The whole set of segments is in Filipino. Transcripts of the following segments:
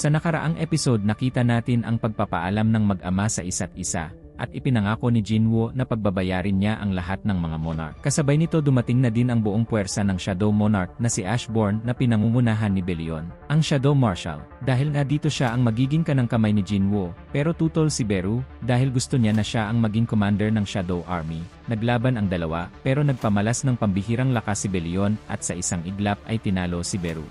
Sa nakaraang episode nakita natin ang pagpapaalam ng mag-ama sa isa't isa, at ipinangako ni Jinwoo na pagbabayarin niya ang lahat ng mga monarch. Kasabay nito dumating na din ang buong puwersa ng Shadow Monarch na si Ashborn na pinangungunahan ni Belion, ang Shadow Marshal. Dahil nga dito siya ang magiging kanang kamay ni Jinwoo, pero tutol si Beru dahil gusto niya na siya ang maging commander ng Shadow Army. Naglaban ang dalawa, pero nagpamalas ng pambihirang lakas si Belion at sa isang iglap ay tinalo si Beru.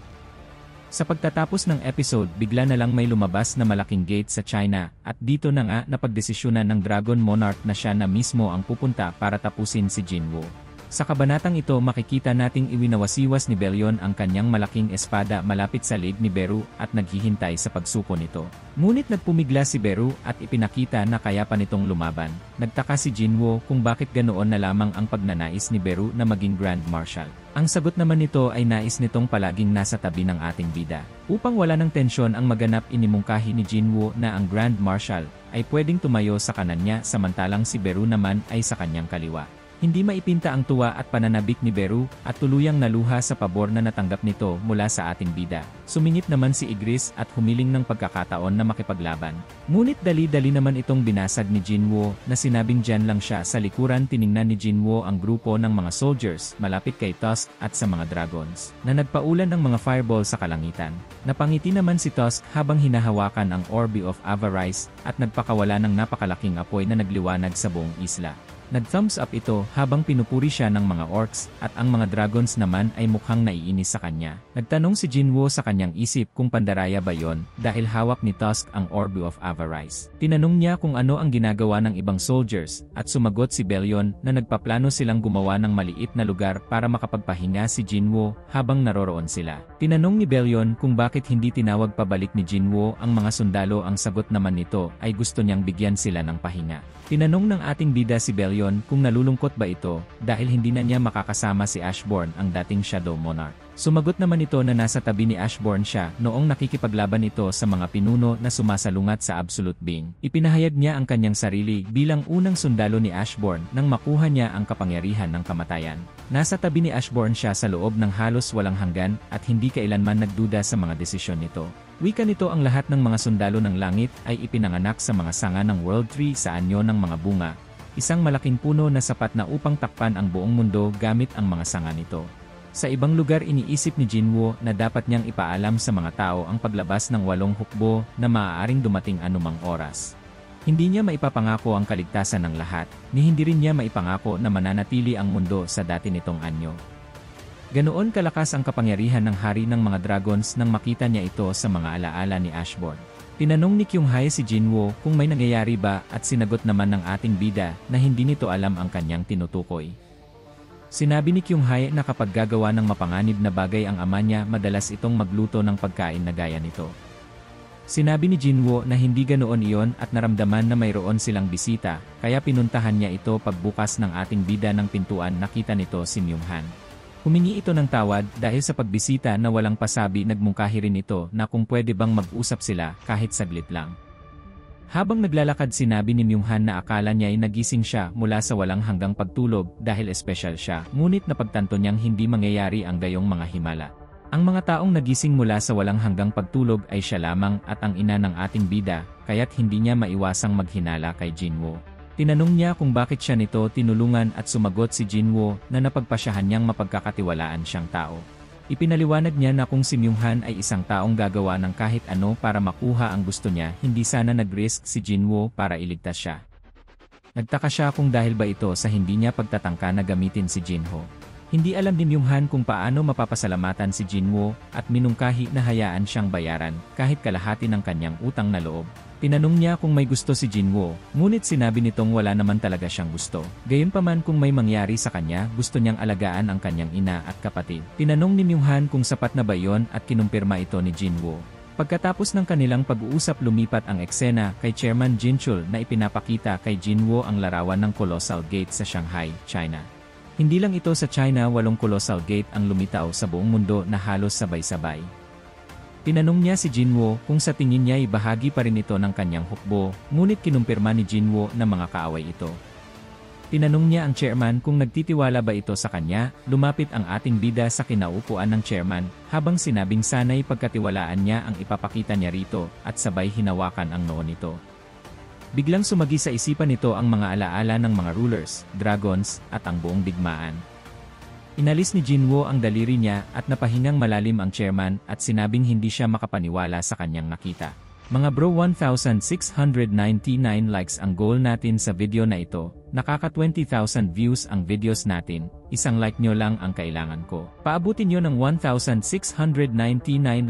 Sa pagtatapos ng episode, bigla na lang may lumabas na malaking gate sa China, at dito na nga napagdesisyonan ng Dragon Monarch na siya na mismo ang pupunta para tapusin si Jinwoo. Sa kabanatang ito makikita nating iwinawasiwas ni Belion ang kanyang malaking espada malapit sa leeg ni Beru at naghihintay sa pagsuko nito. Ngunit nagpumigla si Beru at ipinakita na kaya pa nitong lumaban. Nagtaka si Jinwoo kung bakit ganoon na lamang ang pagnanais ni Beru na maging Grand Marshal. Ang sagot naman nito ay nais nitong palaging nasa tabi ng ating bida. Upang wala ng tensyon ang maganap, inimungkahi ni Jinwoo na ang Grand Marshal ay pwedeng tumayo sa kanan niya samantalang si Beru naman ay sa kanyang kaliwa. Hindi maipinta ang tuwa at pananabik ni Beru at tuluyang naluha sa pabor na natanggap nito mula sa ating bida. Sumingit naman si Igris at humiling ng pagkakataon na makipaglaban. Ngunit dali-dali naman itong binasag ni Jinwoo na sinabing dyan lang siya sa likuran. Tiningnan ni Jinwoo ang grupo ng mga soldiers malapit kay Tusk at sa mga dragons na nagpaulan ng mga fireball sa kalangitan. Napangiti naman si Tusk habang hinahawakan ang Orbe of Avarice at nagpakawala ng napakalaking apoy na nagliwanag sa buong isla. Nag-thumbs up ito habang pinupuri siya ng mga orcs at ang mga dragons naman ay mukhang naiinis sa kanya. Nagtanong si Jinwoo sa kanyang isip kung pandaraya ba yon dahil hawak ni Tusk ang Orbe of Avarice. Tinanong niya kung ano ang ginagawa ng ibang soldiers at sumagot si Belion na nagpaplano silang gumawa ng maliit na lugar para makapagpahinga si Jinwoo habang naroroon sila. Tinanong ni Belion kung bakit hindi tinawag pabalik ni Jinwoo ang mga sundalo. Ang sagot naman nito ay gusto niyang bigyan sila ng pahinga. Tinanong ng ating bida si Belion kung nalulungkot ba ito dahil hindi na niya makakasama si Ashborn, ang dating Shadow Monarch. Sumagot naman ito na nasa tabi ni Ashborn siya noong nakikipaglaban ito sa mga pinuno na sumasalungat sa Absolute Being. Ipinahayag niya ang kanyang sarili bilang unang sundalo ni Ashborn nang makuha niya ang kapangyarihan ng kamatayan. Nasa tabi ni Ashborn siya sa loob ng halos walang hanggan at hindi kailanman nagduda sa mga desisyon nito. Wika nito, ang lahat ng mga sundalo ng langit ay ipinanganak sa mga sanga ng World Tree sa anyo ng mga bunga. Isang malaking puno na sapat na upang takpan ang buong mundo gamit ang mga sanga nito. Sa ibang lugar iniisip ni Jinwoo na dapat niyang ipaalam sa mga tao ang paglabas ng 8 hukbo na maaaring dumating anumang oras. Hindi niya maipapangako ang kaligtasan ng lahat, ni hindi rin niya maipangako na mananatili ang mundo sa dati nitong anyo. Ganoon kalakas ang kapangyarihan ng hari ng mga dragons nang makita niya ito sa mga alaala ni Ashborn. Tinanong ni Kyunghae si Jinwoo kung may nangyayari ba at sinagot naman ng ating bida na hindi nito alam ang kanyang tinutukoy. Sinabi ni Kyunghae na kapag gagawa ng mapanganib na bagay ang ama niya, madalas itong magluto ng pagkain na gaya nito. Sinabi ni Jinwoo na hindi ganoon iyon at naramdaman na mayroon silang bisita, kaya pinuntahan niya ito pagbukas ng ating bida ng pintuan. Nakita nito si Myunghan. Humingi ito ng tawad dahil sa pagbisita na walang pasabi. Nagmungkahi rin ito na kung pwede bang mag-usap sila kahit saglit lang. Habang naglalakad, sinabi ni Myunghan na akala niya ay nagising siya mula sa walang hanggang pagtulog dahil espesyal siya, ngunit napagtanto niyang hindi mangyayari ang gayong mga himala. Ang mga taong nagising mula sa walang hanggang pagtulog ay siya lamang at ang ina ng ating bida, kaya't hindi niya maiwasang maghinala kay Jinwoo. Tinanong niya kung bakit siya nito tinulungan at sumagot si Jinwoo na napagpasyahan niyang mapagkakatiwalaan siyang tao. Ipinaliwanag niya na kung si Myunghan ay isang taong gagawa ng kahit ano para makuha ang gusto niya, hindi sana nag-risk si Jinwoo para iligtas siya. Nagtaka siya kung dahil ba ito sa hindi niya pagtatangka na gamitin si Jinho. Hindi alam ni Myunghan kung paano mapapasalamatan si Jinwoo at minungkahi na hayaan siyang bayaran kahit kalahati ng kanyang utang na loob. Tinanong niya kung may gusto si Jinwoo, ngunit sinabi nitong wala naman talaga siyang gusto. Gayunpaman kung may mangyari sa kanya, gusto niyang alagaan ang kanyang ina at kapatid. Tinanong ni Myunghan kung sapat na ba iyon at kinumpirma ito ni Jinwoo. Pagkatapos ng kanilang pag-uusap, lumipat ang eksena kay Chairman Jinchul na ipinapakita kay Jinwoo ang larawan ng Colossal Gate sa Shanghai, China. Hindi lang ito sa China, 8 Colossal Gate ang lumitaw sa buong mundo na halos sabay-sabay. Tinanong niya si Jinwoo kung sa tingin niya ay bahagi pa rin ito ng kanyang hukbo, ngunit kinumpirma ni Jinwoo na mga kaaway ito. Tinanong niya ang chairman kung nagtitiwala ba ito sa kanya. Lumapit ang ating bida sa kinaupuan ng chairman, habang sinabing sana'y pagkatiwalaan niya ang ipapakita niya rito, at sabay hinawakan ang noo nito. Biglang sumagi sa isipan nito ang mga alaala ng mga rulers, dragons, at ang buong digmaan. Inalis ni Jinwoo ang daliri niya at napahingang malalim ang chairman at sinabing hindi siya makapaniwala sa kanyang nakita. Mga bro, 1,699 likes ang goal natin sa video na ito. Nakaka 20,000 views ang videos natin. Isang like nyo lang ang kailangan ko. Paabutin nyo ng 1,699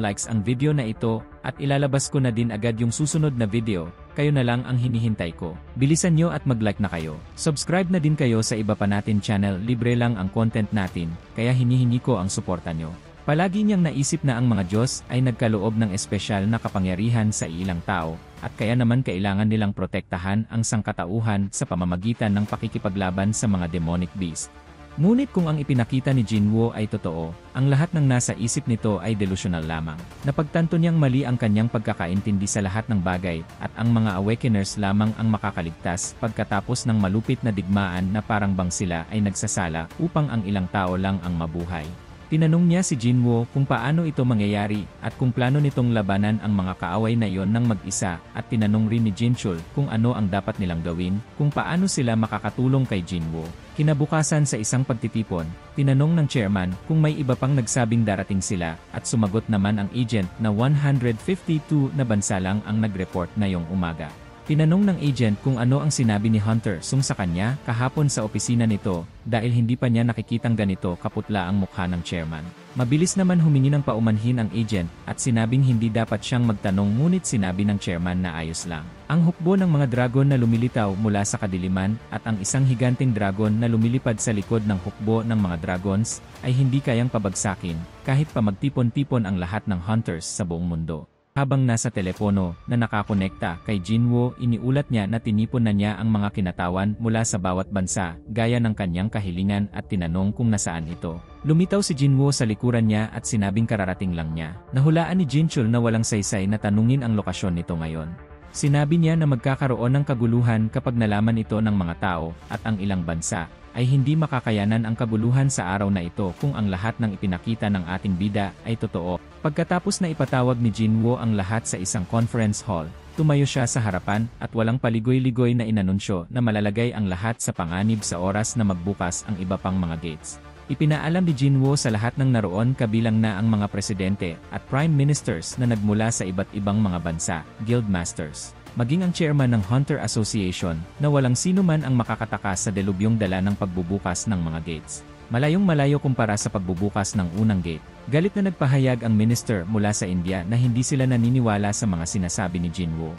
likes ang video na ito at ilalabas ko na din agad yung susunod na video. Kayo na lang ang hinihintay ko. Bilisan nyo at mag-like na kayo. Subscribe na din kayo sa iba pa natin channel. Libre lang ang content natin, kaya hinihingi ko ang suporta nyo. Palagi niyang naisip na ang mga Diyos ay nagkaloob ng espesyal na kapangyarihan sa ilang tao, at kaya naman kailangan nilang protektahan ang sangkatauhan sa pamamagitan ng pakikipaglaban sa mga demonic beast. Ngunit kung ang ipinakita ni Jinwoo ay totoo, ang lahat ng nasa isip nito ay delusional lamang. Napagtanto niyang mali ang kanyang pagkakaintindi sa lahat ng bagay, at ang mga awakeners lamang ang makakaligtas pagkatapos ng malupit na digmaan na parang bang sila ay nagsasala upang ang ilang tao lang ang mabuhay. Tinanong niya si Jinwoo kung paano ito mangyayari at kung plano nitong labanan ang mga kaaway na iyon ng mag-isa, at tinanong rin ni Jinchul kung ano ang dapat nilang gawin, kung paano sila makakatulong kay Jinwoo. Kinabukasan sa isang pagtitipon, tinanong ng chairman kung may iba pang nagsabing darating sila, at sumagot naman ang agent na 152 na bansa lang ang nag-report na yong umaga. Tinanong ng agent kung ano ang sinabi ni Hunter Sung sa kanya kahapon sa opisina nito, dahil hindi pa niya nakikitang ganito kaputla ang mukha ng chairman. Mabilis naman humingi ng paumanhin ang agent at sinabing hindi dapat siyang magtanong, ngunit sinabi ng chairman na ayos lang. Ang hukbo ng mga dragon na lumilitaw mula sa kadiliman at ang isang higanting dragon na lumilipad sa likod ng hukbo ng mga dragons ay hindi kayang pabagsakin kahit pa magtipon-tipon ang lahat ng hunters sa buong mundo. Habang nasa telepono na nakakonekta kay Jinwoo, iniulat niya na tinipon na niya ang mga kinatawan mula sa bawat bansa, gaya ng kanyang kahilingan, at tinanong kung nasaan ito. Lumitaw si Jinwoo sa likuran niya at sinabing kararating lang niya. Nahulaan ni Jinchul na walang saysay na tanungin ang lokasyon nito ngayon. Sinabi niya na magkakaroon ng kaguluhan kapag nalaman ito ng mga tao, at ang ilang bansa ay hindi makakayanan ang kaguluhan sa araw na ito kung ang lahat ng ipinakita ng ating bida ay totoo. Pagkatapos na ipatawag ni Jinwoo ang lahat sa isang conference hall, tumayo siya sa harapan at walang paligoy-ligoy na inanunsyo na malalagay ang lahat sa panganib sa oras na magbukas ang iba pang mga gates. Ipinaalam ni Jinwoo sa lahat ng naroon, kabilang na ang mga presidente at prime ministers na nagmula sa iba't ibang mga bansa, guildmasters, maging ang chairman ng Hunter Association, na walang sino man ang makakatakas sa delubyong dala ng pagbubukas ng mga gates. Malayong-malayo kumpara sa pagbubukas ng unang gate. Galit na nagpahayag ang minister mula sa India na hindi sila naniniwala sa mga sinasabi ni Jinwoo.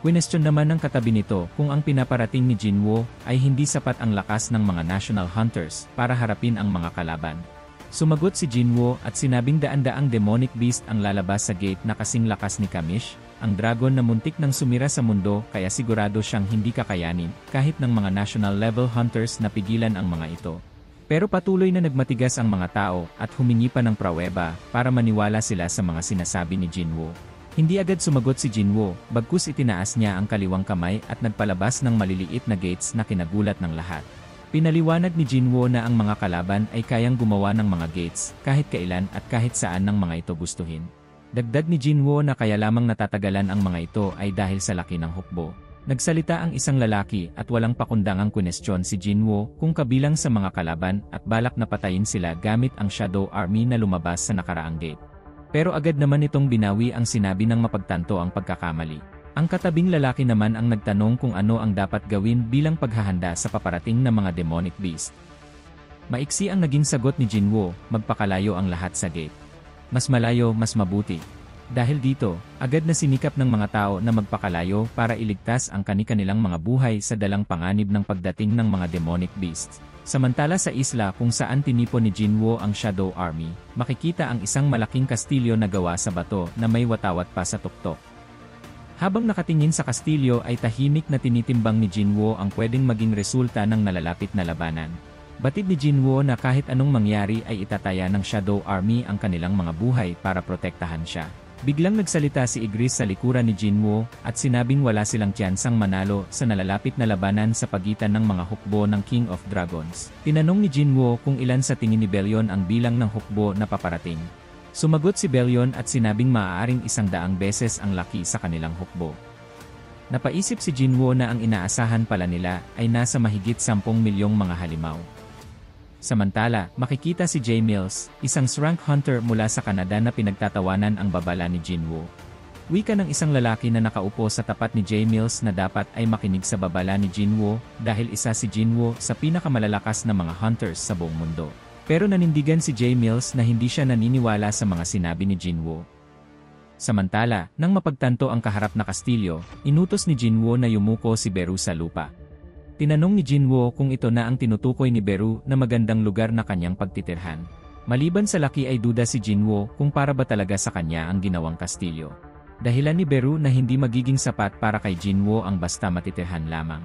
Kwinestyon naman ng katabi nito kung ang pinaparating ni Jinwoo ay hindi sapat ang lakas ng mga national hunters para harapin ang mga kalaban. Sumagot si Jinwoo at sinabing daan-daang demonic beast ang lalabas sa gate na kasing lakas ni Kamish, ang dragon na muntik nang sumira sa mundo, kaya sigurado siyang hindi kakayanin kahit ng mga national level hunters na pigilan ang mga ito. Pero patuloy na nagmatigas ang mga tao at humingi pa ng praweba para maniwala sila sa mga sinasabi ni Jinwoo. Hindi agad sumagot si Jinwoo, bagkus itinaas niya ang kaliwang kamay at nagpalabas ng maliliit na gates na kinagulat ng lahat. Pinaliwanag ni Jinwoo na ang mga kalaban ay kayang gumawa ng mga gates kahit kailan at kahit saan ng mga ito gustuhin. Dagdag ni Jinwoo na kaya lamang natatagalan ang mga ito ay dahil sa laki ng hukbo. Nagsalita ang isang lalaki at walang pakundangang kwinestyon si Jinwoo kung kabilang sa mga kalaban at balak na patayin sila gamit ang Shadow Army na lumabas sa nakaraang gate. Pero agad naman itong binawi ang sinabi ng mapagtanto ang pagkakamali. Ang katabing lalaki naman ang nagtanong kung ano ang dapat gawin bilang paghahanda sa paparating na mga demonic beast. Maiksi ang naging sagot ni Jinwoo, magpakalayo ang lahat sa gate. Mas malayo, mas mabuti. Dahil dito, agad na sinikap ng mga tao na magpakalayo para iligtas ang kani-kanilang mga buhay sa dalang panganib ng pagdating ng mga demonic beasts. Samantala sa isla kung saan tinipon ni Jinwoo ang Shadow Army, makikita ang isang malaking kastilyo na gawa sa bato na may watawat pa sa tuktok. Habang nakatingin sa kastilyo ay tahimik na tinitimbang ni Jinwoo ang pwedeng maging resulta ng nalalapit na labanan. Batid ni Jinwoo na kahit anong mangyari ay itataya ng Shadow Army ang kanilang mga buhay para protektahan siya. Biglang nagsalita si Igris sa likuran ni Jinwoo at sinabing wala silang tiyansang manalo sa nalalapit na labanan sa pagitan ng mga hukbo ng King of Dragons. Tinanong ni Jinwoo kung ilan sa tingin ni Belyon ang bilang ng hukbo na paparating. Sumagot si Belyon at sinabing maaaring 100 beses ang laki sa kanilang hukbo. Napaisip si Jinwoo na ang inaasahan pala nila ay nasa mahigit 10 milyong mga halimaw. Samantala, makikita si Jay Mills, isang rank hunter mula sa Canada na pinagtatawanan ang babala ni Jinwoo. Wika ng isang lalaki na nakaupo sa tapat ni Jay Mills na dapat ay makinig sa babala ni Jinwoo dahil isa si Jinwoo sa pinakamalalakas na mga hunters sa buong mundo. Pero nanindigan si Jay Mills na hindi siya naniniwala sa mga sinabi ni Jinwoo. Samantala, nang mapagtanto ang kaharap na kastilyo, inutos ni Jinwoo na yumuko si Beru sa lupa. Tinanong ni Jinwoo kung ito na ang tinutukoy ni Beru na magandang lugar na kanyang pagtitirhan. Maliban sa laki ay duda si Jinwoo kung para ba talaga sa kanya ang ginawang kastilyo. Dahilan ni Beru na hindi magiging sapat para kay Jinwoo ang basta matitirhan lamang.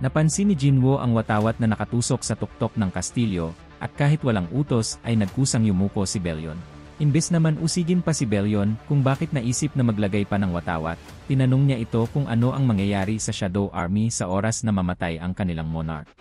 Napansin ni Jinwoo ang watawat na nakatusok sa tuktok ng kastilyo at kahit walang utos ay nagkusang yumuko si Belyon. Imbes naman usigin pa si Belyon kung bakit naisip na maglagay pa ng watawat, tinanong niya ito kung ano ang mangyayari sa Shadow Army sa oras na mamatay ang kanilang monarch.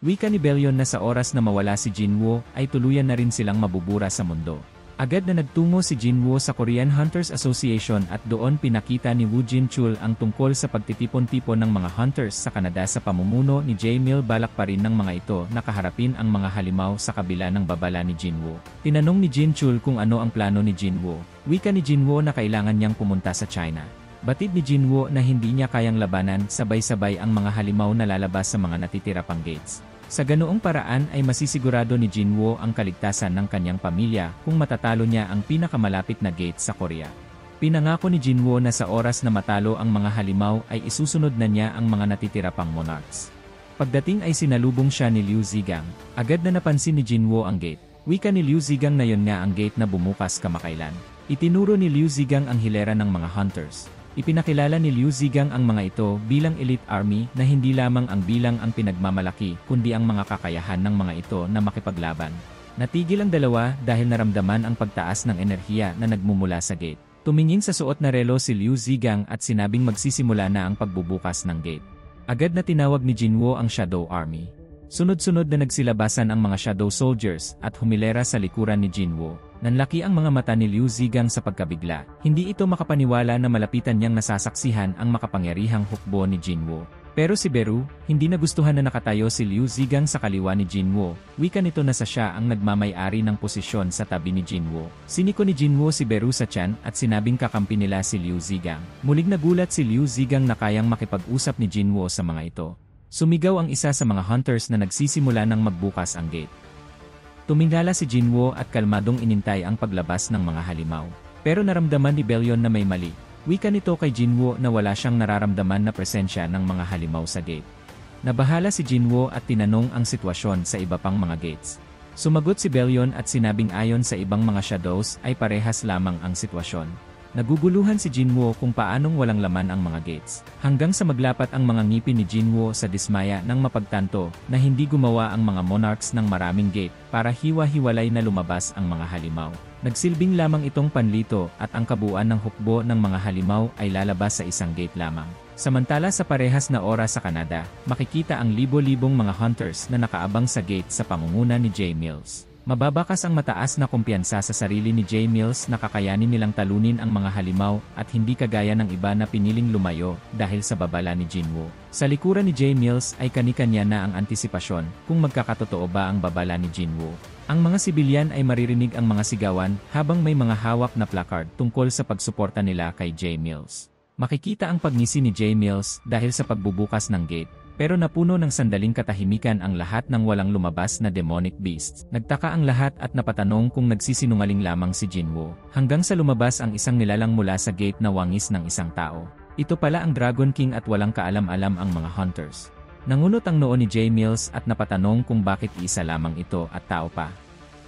Wika ni Belyon na sa oras na mawala si Jinwoo ay tuluyan na rin silang mabubura sa mundo. Agad na nagtungo si Jinwoo sa Korean Hunters Association at doon pinakita ni Woo Jin-chul ang tungkol sa pagtitipon-tipon ng mga hunters sa Canada sa pamumuno ni Jay Mill. Balak pa rin ng mga ito na kaharapin ang mga halimaw sa kabila ng babala ni Jinwoo. Tinanong ni Jin-chul kung ano ang plano ni Jinwoo. Wika ni Jinwoo na kailangan niyang pumunta sa China. Batid ni Jinwoo na hindi niya kayang labanan sabay-sabay ang mga halimaw na lalabas sa mga natitira pang gates. Sa ganoong paraan ay masisigurado ni Jinwoo ang kaligtasan ng kanyang pamilya kung matatalo niya ang pinakamalapit na gate sa Korea. Pinangako ni Jinwoo na sa oras na matalo ang mga halimaw ay isusunod na niya ang mga natitira pang monarchs. Pagdating ay sinalubong siya ni Liu Zigang. Agad na napansin ni Jinwoo ang gate. Wika ni Liu Zigang na yon nga ang gate na bumukas kamakailan. Itinuro ni Liu Zigang ang hilera ng mga hunters. Ipinakilala ni Liu Zigang ang mga ito bilang elite army na hindi lamang ang bilang ang pinagmamalaki kundi ang mga kakayahan ng mga ito na makipaglaban. Natigil ang dalawa dahil naramdaman ang pagtaas ng enerhiya na nagmumula sa gate. Tumingin sa suot na relo si Liu Zigang at sinabing magsisimula na ang pagbubukas ng gate. Agad na tinawag ni Jinwoo ang Shadow Army. Sunod-sunod na nagsilabasan ang mga Shadow Soldiers at humilera sa likuran ni Jinwoo. Nanlaki ang mga mata ni Liu Zigang sa pagkabigla. Hindi ito makapaniwala na malapitan niyang nasasaksihan ang makapangyarihang hukbo ni Jinwoo. Pero si Beru, hindi nagustuhan na nakatayo si Liu Zigang sa kaliwa ni Jinwoo. Wika nito na siya ang nagmamay-ari ng posisyon sa tabi ni Jinwoo. Siniko ni Jinwoo si Beru sa tiyan at sinabing kakampi nila si Liu Zigang. Muling nagulat si Liu Zigang na kayang makipag-usap ni Jinwoo sa mga ito. Sumigaw ang isa sa mga hunters na nagsisimula ng magbukas ang gate. Tumingala si Jinwoo at kalmadong inintay ang paglabas ng mga halimaw. Pero naramdaman ni Belyon na may mali. Wika nito kay Jinwoo na wala siyang nararamdaman na presensya ng mga halimaw sa gate. Nabahala si Jinwoo at tinanong ang sitwasyon sa iba pang mga gates. Sumagot si Belyon at sinabing ayon sa ibang mga shadows ay parehas lamang ang sitwasyon. Naguguluhan si Jinwoo kung paanong walang laman ang mga gates. Hanggang sa maglapat ang mga ngipin ni Jinwoo sa dismaya nang mapagtanto na hindi gumawa ang mga monarchs ng maraming gate para hiwa-hiwalay na lumabas ang mga halimaw. Nagsilbing lamang itong panlito at ang kabuuan ng hukbo ng mga halimaw ay lalabas sa isang gate lamang. Samantala sa parehas na oras sa Canada, makikita ang libo-libong mga hunters na nakaabang sa gate sa pangunguna ni Jay Mills. Mababakas ang mataas na kumpiyansa sa sarili ni Jay Mills na kakayanin nilang talunin ang mga halimaw at hindi kagaya ng iba na piniling lumayo dahil sa babala ni Jinwoo. Sa likuran ni Jay Mills ay kani-kanya na ang antisipasyon kung magkakatotoo ba ang babala ni Jinwoo. Ang mga sibilyan ay maririnig ang mga sigawan habang may mga hawak na placard tungkol sa pagsuporta nila kay Jay Mills. Makikita ang pagngisi ni Jay Mills dahil sa pagbubukas ng gate. Pero napuno ng sandaling katahimikan ang lahat ng walang lumabas na demonic beasts. Nagtaka ang lahat at napatanong kung nagsisinungaling lamang si Jinwoo. Hanggang sa lumabas ang isang nilalang mula sa gate na wangis ng isang tao. Ito pala ang Dragon King at walang kaalam-alam ang mga hunters. Nangunot ang noo ni Jay Mills at napatanong kung bakit isa lamang ito at tao pa.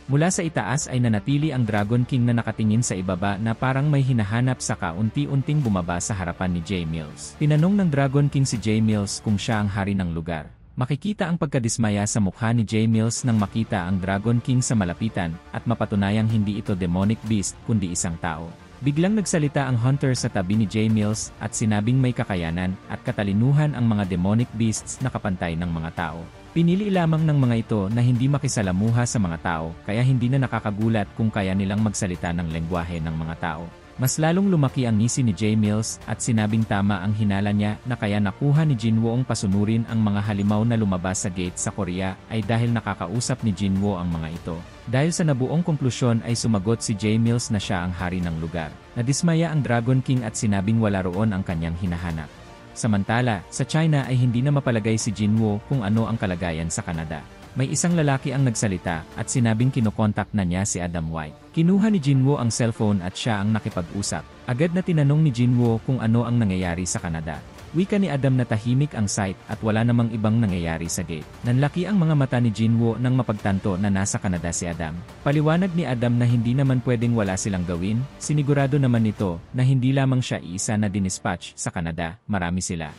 Mula sa itaas ay nanatili ang Dragon King na nakatingin sa ibaba na parang may hinahanap saka unti-unting bumaba sa harapan ni Jay Mills. Tinanong ng Dragon King si Jay Mills kung siya ang hari ng lugar. Makikita ang pagkadismaya sa mukha ni Jay Mills nang makita ang Dragon King sa malapitan at mapatunayang hindi ito demonic beast kundi isang tao. Biglang nagsalita ang hunter sa tabi ni Jay Mills at sinabing may kakayanan at katalinuhan ang mga demonic beasts na kapantay ng mga tao. Pinili lamang ng mga ito na hindi makisalamuha sa mga tao kaya hindi na nakakagulat kung kaya nilang magsalita ng lengguwahe ng mga tao. Mas lalong lumaki ang ngisi ni Jay Mills at sinabing tama ang hinala niya na kaya nakuha ni Jinwoo ang pasunurin ang mga halimaw na lumabas sa gate sa Korea ay dahil nakakausap ni Jinwoo ang mga ito. Dahil sa nabuong konklusyon ay sumagot si Jay Mills na siya ang hari ng lugar. Nadismaya ang Dragon King at sinabing wala roon ang kanyang hinahanap. Samantala, sa China ay hindi na mapalagay si Jinwoo kung ano ang kalagayan sa Canada. May isang lalaki ang nagsalita at sinabing kinokontak na niya si Adam White. Kinuha ni Jinwoo ang cellphone at siya ang nakipag-usap. Agad na tinanong ni Jinwoo kung ano ang nangyayari sa Canada. Wika ni Adam na tahimik ang site at wala namang ibang nangyayari sa gate. Nanlaki ang mga mata ni Jinwoo nang mapagtanto na nasa Canada si Adam. Paliwanag ni Adam na hindi naman pwedeng wala silang gawin, sinigurado naman nito na hindi lamang siya isa na dinispatch sa Canada, marami sila.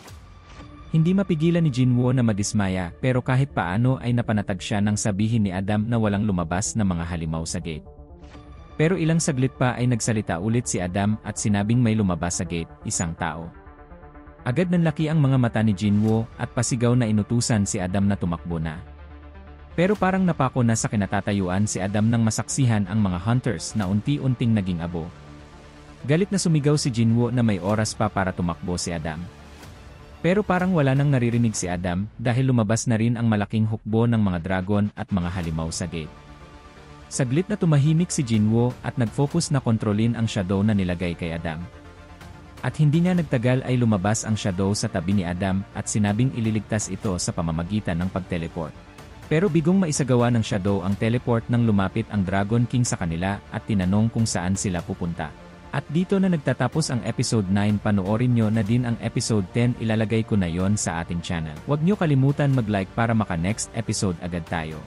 Hindi mapigilan ni Jinwoo na madismaya pero kahit paano ay napanatag siya nang sabihin ni Adam na walang lumabas na mga halimaw sa gate. Pero ilang saglit pa ay nagsalita ulit si Adam at sinabing may lumabas sa gate, isang tao. Agad nanlaki ang mga mata ni Jinwoo at pasigaw na inutusan si Adam na tumakbo na. Pero parang napako na sa kinatatayuan si Adam nang masaksihan ang mga hunters na unti-unting naging abo. Galit na sumigaw si Jinwoo na may oras pa para tumakbo si Adam. Pero parang wala nang naririnig si Adam dahil lumabas na rin ang malaking hukbo ng mga dragon at mga halimaw sa gate. Saglit na tumahimik si Jinwoo at nag-focus na kontrolin ang shadow na nilagay kay Adam. At hindi nga nagtagal ay lumabas ang shadow sa tabi ni Adam at sinabing ililigtas ito sa pamamagitan ng pag-teleport. Pero bigong maisagawa ng shadow ang teleport nang lumapit ang Dragon King sa kanila at tinanong kung saan sila pupunta. At dito na nagtatapos ang episode 9, panoorin nyo na din ang episode 10, ilalagay ko na yon sa ating channel. Huwag nyo kalimutan mag-like para maka next episode agad tayo.